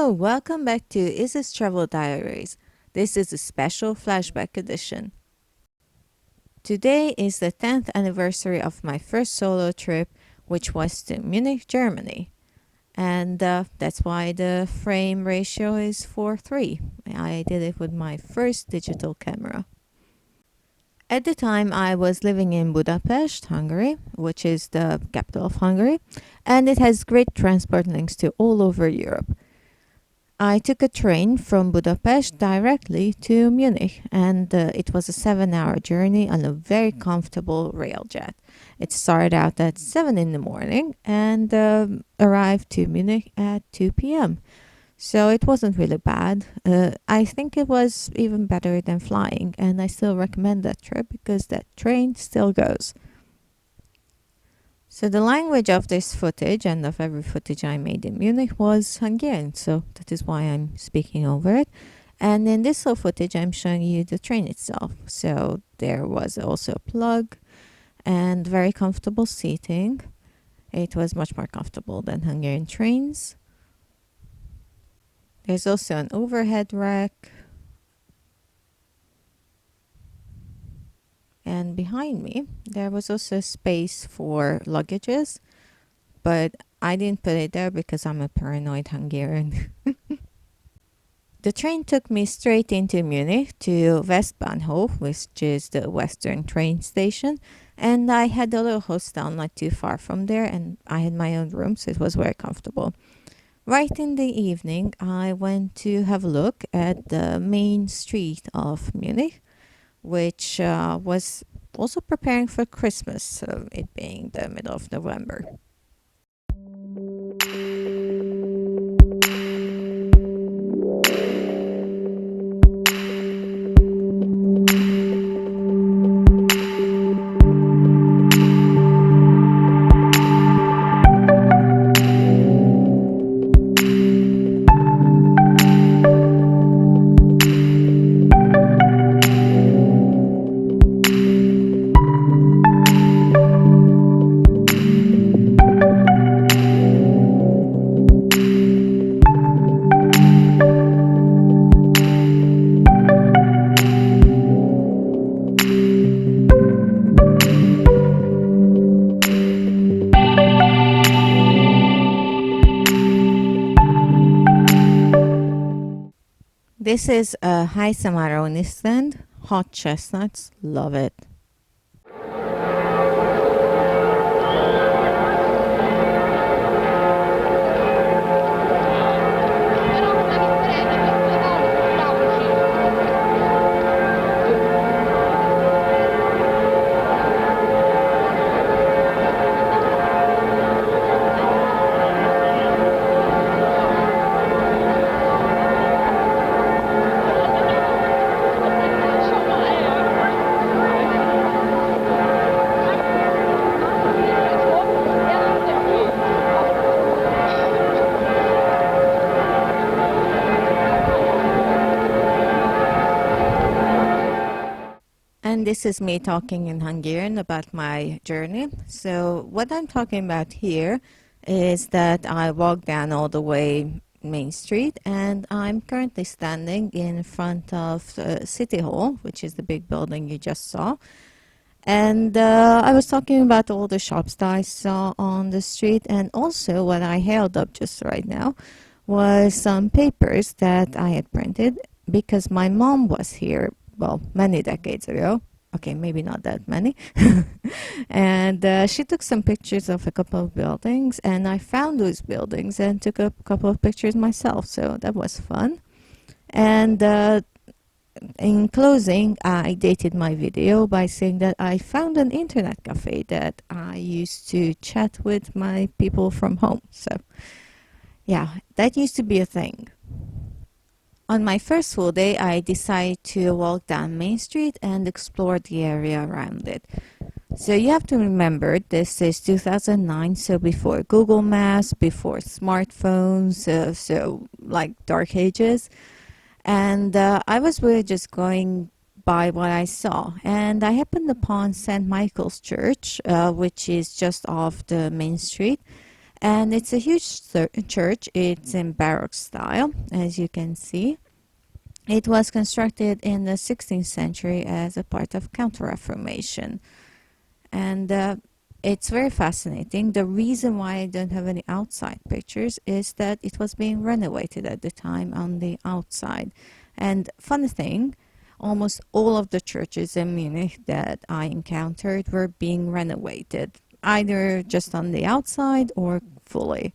Hello, welcome back to Izzy's Travel Diaries. This is a special flashback edition. Today is the 10th anniversary of my first solo trip, which was to Munich, Germany. And that's why the frame ratio is 4:3. I did it with my first digital camera. At the time, I was living in Budapest, Hungary, which is the capital of Hungary, and it has great transport links to all over Europe. I took a train from Budapest directly to Munich, and it was a 7-hour journey on a very comfortable railjet. It started out at 7 in the morning and arrived to Munich at 2 p.m. So it wasn't really bad. I think it was even better than flying, and I still recommend that trip because that train still goes. So the language of this footage and of every footage I made in Munich was Hungarian, so that is why I'm speaking over it. And in this little footage, I'm showing you the train itself. So there was also a plug and very comfortable seating. It was much more comfortable than Hungarian trains. There's also an overhead rack. And behind me, there was also space for luggages, but I didn't put it there because I'm a paranoid Hungarian. The train took me straight into Munich to Westbahnhof, which is the western train station, and I had a little hostel not too far from there, and I had my own room, so it was very comfortable. Right in the evening, I went to have a look at the main street of Munich, which was also preparing for Christmas, so it being the middle of November. This is a high Samaroni stand, hot chestnuts, love it. And this is me talking in Hungarian about my journey. So what I'm talking about here is that I walked down all the way Main Street, and I'm currently standing in front of City Hall, which is the big building you just saw. And I was talking about all the shops that I saw on the street, and also what I held up just right now was some papers that I had printed because my mom was here, well, many decades ago. Okay, maybe not that many. And she took some pictures of a couple of buildings, and I found those buildings and took a couple of pictures myself, so that was fun. And in closing, I dated my video by saying that I found an internet cafe that I used to chat with my people from home. So, yeah, that used to be a thing. On my first full day, I decided to walk down Main Street and explore the area around it. So you have to remember, this is 2009, so before Google Maps, before smartphones, so like dark ages. And I was really just going by what I saw. And I happened upon St. Michael's Church, which is just off the main street. And it's a huge church. It's in Baroque style, as you can see. It was constructed in the 16th century as a part of Counter-Reformation. And it's very fascinating. The reason why I don't have any outside pictures is that it was being renovated at the time on the outside. And funny thing, almost all of the churches in Munich that I encountered were being renovated, either just on the outside or fully.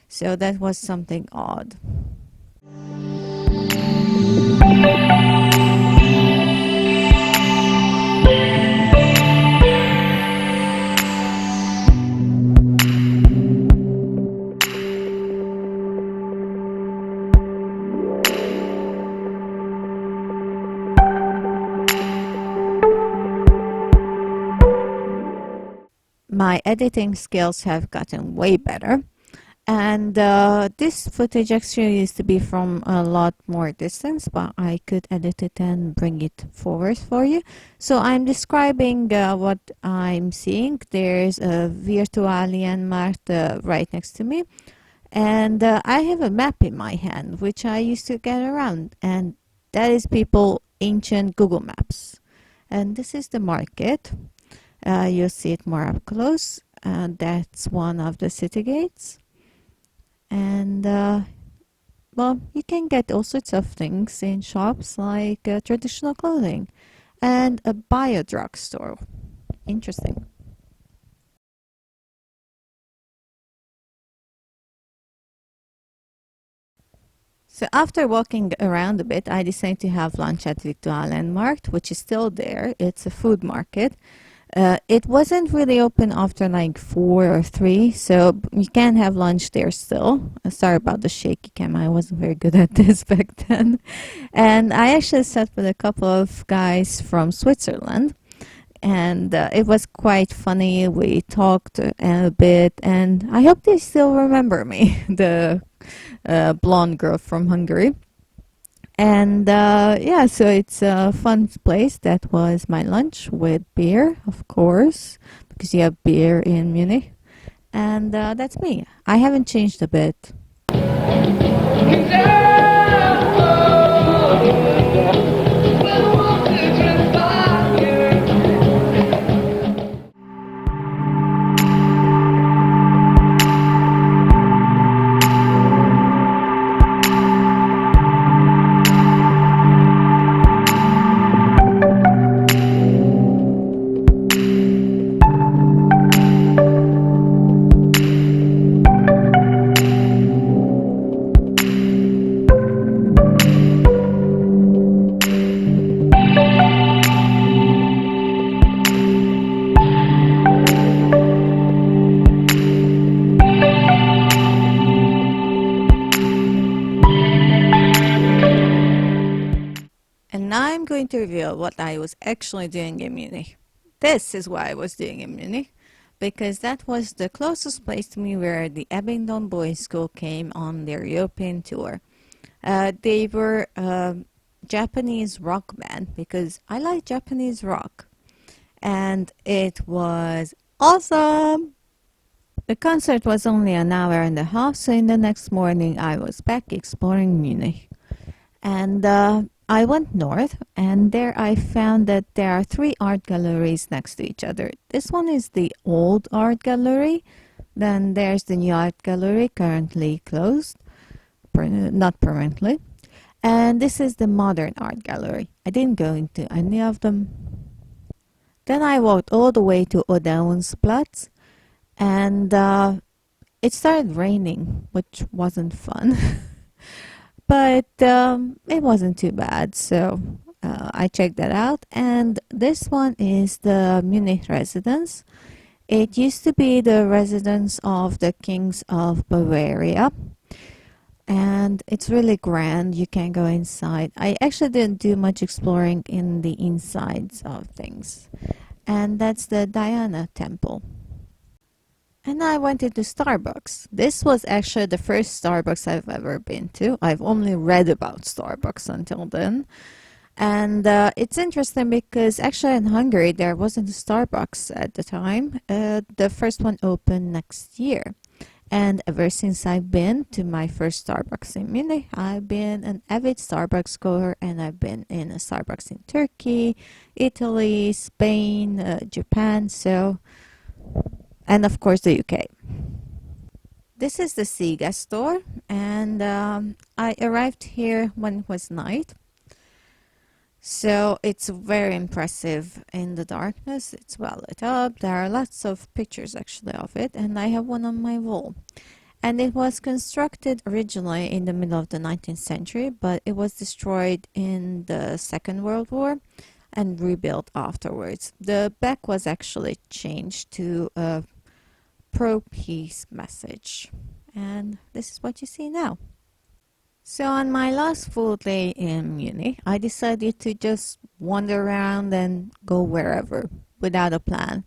So that was something odd. My editing skills have gotten way better. And this footage actually used to be from a lot more distance, but I could edit it and bring it forward for you. So I'm describing what I'm seeing. There's a Virtualienmarkt right next to me. And I have a map in my hand, which I used to get around. And that is people ancient Google Maps. And this is the market. You'll see it more up close. That's one of the city gates. And well, you can get all sorts of things in shops like traditional clothing and a bio drugstore. Interesting. So after walking around a bit, I decided to have lunch at Victualenmarkt, which is still there. It's a food market. It wasn't really open after like 4 or 3, so you can have lunch there still. Sorry about the shaky cam, I wasn't very good at this back then. And I actually sat with a couple of guys from Switzerland, and it was quite funny. We talked a bit, and I hope they still remember me, the blonde girl from Hungary. And yeah, so it's a fun place. That was my lunch with beer, of course, because you have beer in Munich. And that's me. I haven't changed a bit. And now I'm going to reveal what I was actually doing in Munich. This is what I was doing in Munich, because that was the closest place to me where the Abingdon Boys School came on their European tour. They were a Japanese rock band, because I like Japanese rock. And it was awesome! The concert was only an hour and a half, so in the next morning I was back exploring Munich. And I went north, and there I found that there are 3 art galleries next to each other. This one is the old art gallery. Then there's the new art gallery, currently closed, not permanently. And this is the modern art gallery. I didn't go into any of them. Then I walked all the way to Odeonsplatz, and it started raining, which wasn't fun. But it wasn't too bad, so I checked that out. And this one is the Munich residence. It used to be the residence of the kings of Bavaria, and it's really grand. You can go inside. I actually didn't do much exploring in the insides of things. And that's the Diana temple. And I went into Starbucks. This was actually the first Starbucks I've ever been to. I've only read about Starbucks until then. And it's interesting because actually in Hungary there wasn't a Starbucks at the time. The first one opened next year. And ever since I've been to my first Starbucks in Munich, I've been an avid Starbucks goer, and I've been in a Starbucks in Turkey, Italy, Spain, Japan, and of course the UK. This is the Siga store, and I arrived here when it was night. So it's very impressive in the darkness. It's well lit up. There are lots of pictures actually of it, and I have one on my wall. And it was constructed originally in the middle of the 19th century, but it was destroyed in the Second World War and rebuilt afterwards. The back was actually changed to a pro-peace message. And this is what you see now. So on my last full day in Munich, I decided to just wander around and go wherever without a plan.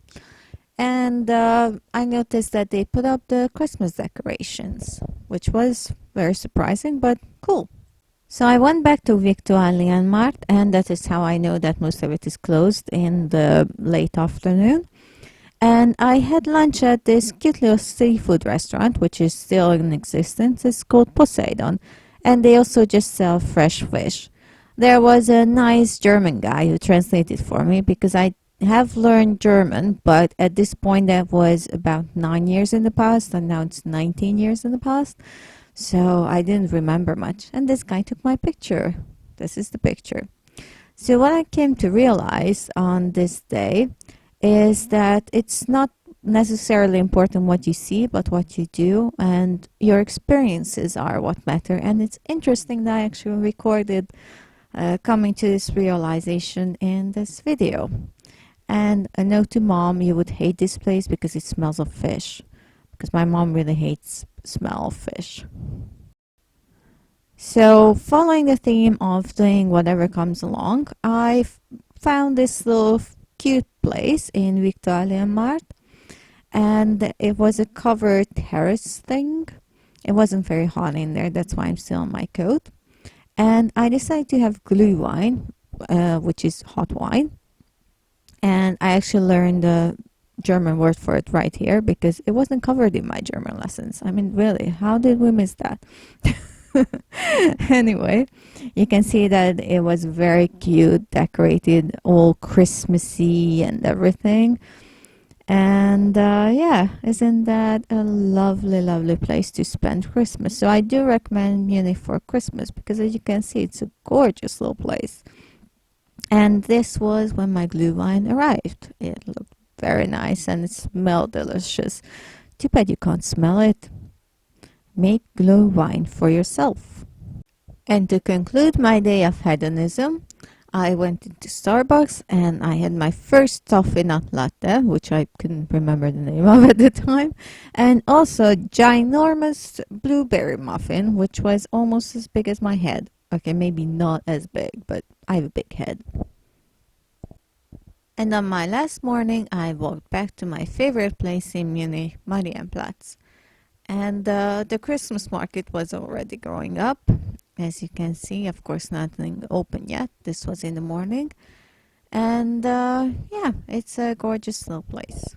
And I noticed that they put up the Christmas decorations, which was very surprising but cool. So I went back to Viktualienmarkt, and that is how I know that most of it is closed in the late afternoon. And I had lunch at this cute little seafood restaurant, which is still in existence. It's called Poseidon. And they also just sell fresh fish. There was a nice German guy who translated for me because I have learned German, but at this point that was about 9 years in the past, and now it's 19 years in the past. So I didn't remember much. And this guy took my picture. This is the picture. So what I came to realize on this day is that it's not necessarily important what you see, but what you do, and your experiences are what matter. And it's interesting that I actually recorded coming to this realization in this video. And a note to mom: you would hate this place because it smells of fish, because my mom really hates smell of fish. So following the theme of doing whatever comes along, I found this little cute place in Viktualienmarkt. And it was a covered terrace thing. It wasn't very hot in there, that's why I'm still in my coat. And I decided to have Glühwein, which is hot wine. And I actually learned the German word for it right here because it wasn't covered in my German lessons. I mean, really, how did we miss that? Anyway, you can see that it was very cute, decorated, all Christmassy and everything. And yeah, isn't that a lovely, lovely place to spend Christmas? So I do recommend Munich for Christmas because, as you can see, it's a gorgeous little place. And this was when my Glühwein arrived. It looked very nice and it smelled delicious. Too bad you can't smell it. Make Glühwein for yourself. And to conclude my day of hedonism, I went into Starbucks and I had my first toffee nut latte, which I couldn't remember the name of at the time, and also a ginormous blueberry muffin, which was almost as big as my head. Okay, maybe not as big, but I have a big head. And on my last morning, I walked back to my favorite place in Munich, Marienplatz. And the Christmas market was already growing up. As you can see, of course, nothing open yet. This was in the morning. And yeah, it's a gorgeous little place.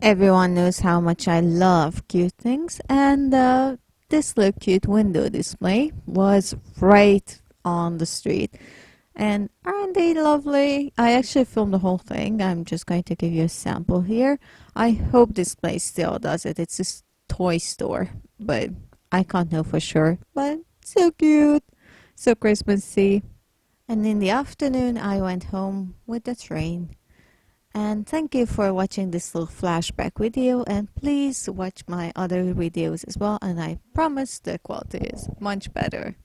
Everyone knows how much I love cute things. And this little cute window display was right on the street. And aren't they lovely? I actually filmed the whole thing. I'm just going to give you a sample here. I hope this place still does it. It's a toy store, but I can't know for sure. But so cute, so Christmassy. And in the afternoon, I went home with the train. And thank you for watching this little flashback video. And please watch my other videos as well. And I promise the quality is much better.